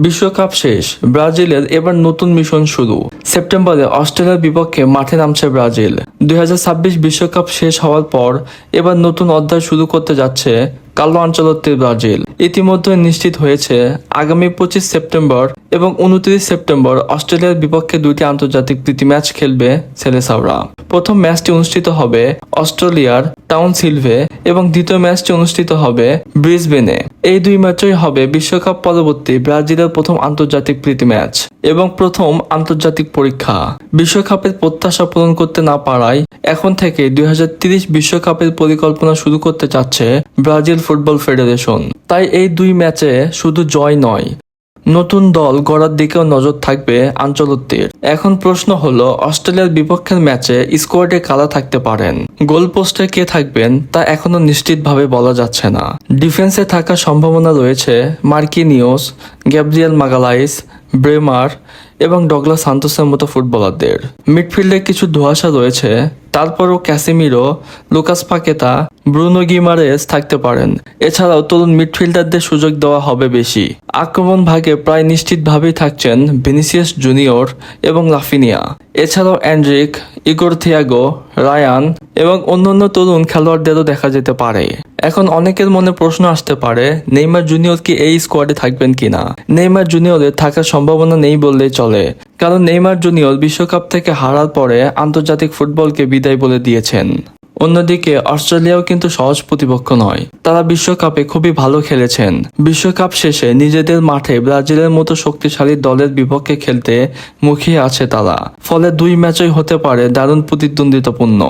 বিশ্বকাপ শেষ, ব্রাজিলের এবার নতুন মিশন শুরু। সেপ্টেম্বরে অস্ট্রেলিয়ার বিপক্ষে মাঠে নামছে ব্রাজিল। 2026 বিশ্বকাপ শেষ হওয়ার পর এবার নতুন অধ্যায় শুরু করতে যাচ্ছে কার্লো আনচেলত্তির ব্রাজিল। ইতিমধ্যে নিশ্চিত হয়েছে আগামী 25 সেপ্টেম্বর এবং 29 সেপ্টেম্বর অস্ট্রেলিয়ার বিপক্ষে দুইটি আন্তর্জাতিক প্রীতি ম্যাচ খেলবে সেলেসাওরা। প্রথম ম্যাচটি অনুষ্ঠিত হবে অস্ট্রেলিয়ার টাউনশিলভে এবং দ্বিতীয় ম্যাচটি অনুষ্ঠিত হবে ব্রিসবেনে। এই দুই ম্যাচই হবে বিশ্বকাপ পরবর্তী ব্রাজিলের প্রথম আন্তর্জাতিক প্রীতি ম্যাচ এবং প্রথম আন্তর্জাতিক পরীক্ষা। বিশ্বকাপের প্রত্যাশা পূরণ করতে না পারায় এখন থেকে 2030 বিশ্বকাপের পরিকল্পনা শুরু করতে চাচ্ছে ব্রাজিল ফুটবল ফেডারেশন। তাই এই দুই ম্যাচে শুধু জয় নয়, নতুন দল গড়ার দিকেও নজর থাকবে আনচেলত্তির। এখন প্রশ্ন হলো, অস্ট্রেলিয়ার বিপক্ষের ম্যাচে স্কোয়াডে কারা থাকতে পারেন? গোলপোস্টে কে থাকবেন তা এখনো নিশ্চিতভাবে বলা যাচ্ছে না। ডিফেন্সে থাকার সম্ভাবনা রয়েছে মার্কিনিওস, গ্যাব্রিয়েল মাগালাইস, ব্রেমার এবং ডগলাস সান্তোসের মতো ফুটবলারদের। মিডফিল্ডে কিছু ধোঁয়াশা রয়েছে, তারপরও Casemiro, Lucas Paqueta, Bruno Guimaraes থাকতে পারেন। এছাড়াও তরুণ মিডফিল্ডারদের সুযোগ দেওয়া হবে বেশি। আক্রমণ ভাগে প্রায় নিশ্চিতভাবেই থাকছেন ভিনিসিয়াস জুনিয়র এবং রাফিনিয়া। এছাড়াও অ্যান্ড্রিক, ইগোর থিয়াগো, রায়ান এবং অন্যান্য তরুণ খেলোয়াড়দেরও দেখা যেতে পারে। এখন অনেকের মনে প্রশ্ন আসতে পারে, নেইমার জুনিয়র কি এই স্কোয়াডে থাকবেন কিনা? নেইমার জুনিয়রের থাকার সম্ভাবনা নেই বললেই চলে, কারণ নেইমার জুনিয়র বিশ্বকাপ থেকে হারার পরে আন্তর্জাতিক ফুটবলকে বিদায় বলে দিয়েছেন। অন্যদিকে অস্ট্রেলিয়াও কিন্তু সহজ প্রতিপক্ষ নয়। তারা বিশ্বকাপে খুবই ভালো খেলেছেন। বিশ্বকাপ শেষে নিজেদের মাঠে ব্রাজিলের মতো শক্তিশালী দলের বিপক্ষে খেলতে মুখিয়ে আছে তারা। ফলে দুই ম্যাচই হতে পারে দারুণ প্রতিদ্বন্দ্বিতাপূর্ণ।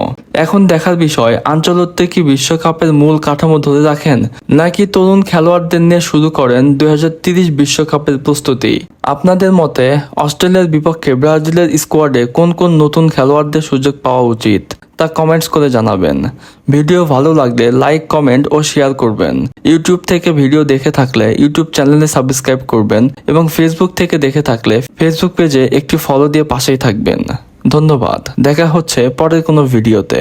এখন দেখার বিষয়, আনচেলত্তি কি বিশ্বকাপের মূল কাঠামো ধরে রাখেন, নাকি তরুণ খেলোয়াড়দের নিয়ে শুরু করেন 2030 বিশ্বকাপের প্রস্তুতি? আপনাদের মতে অস্ট্রেলিয়ার বিপক্ষে ব্রাজিলের স্কোয়াডে কোন কোন নতুন খেলোয়াড়দের সুযোগ পাওয়া উচিত তা কমেন্টস করে জানাবেন। ভিডিও ভালো লাগলে লাইক, কমেন্ট ও শেয়ার করবেন। ইউটিউব থেকে ভিডিও দেখে থাকলে ইউটিউব চ্যানেলে সাবস্ক্রাইব করবেন এবং ফেসবুক থেকে দেখে থাকলে ফেসবুক পেজে একটি ফলো দিয়ে পাশেই থাকবেন। ধন্যবাদ। দেখা হচ্ছে পরের কোনো ভিডিওতে।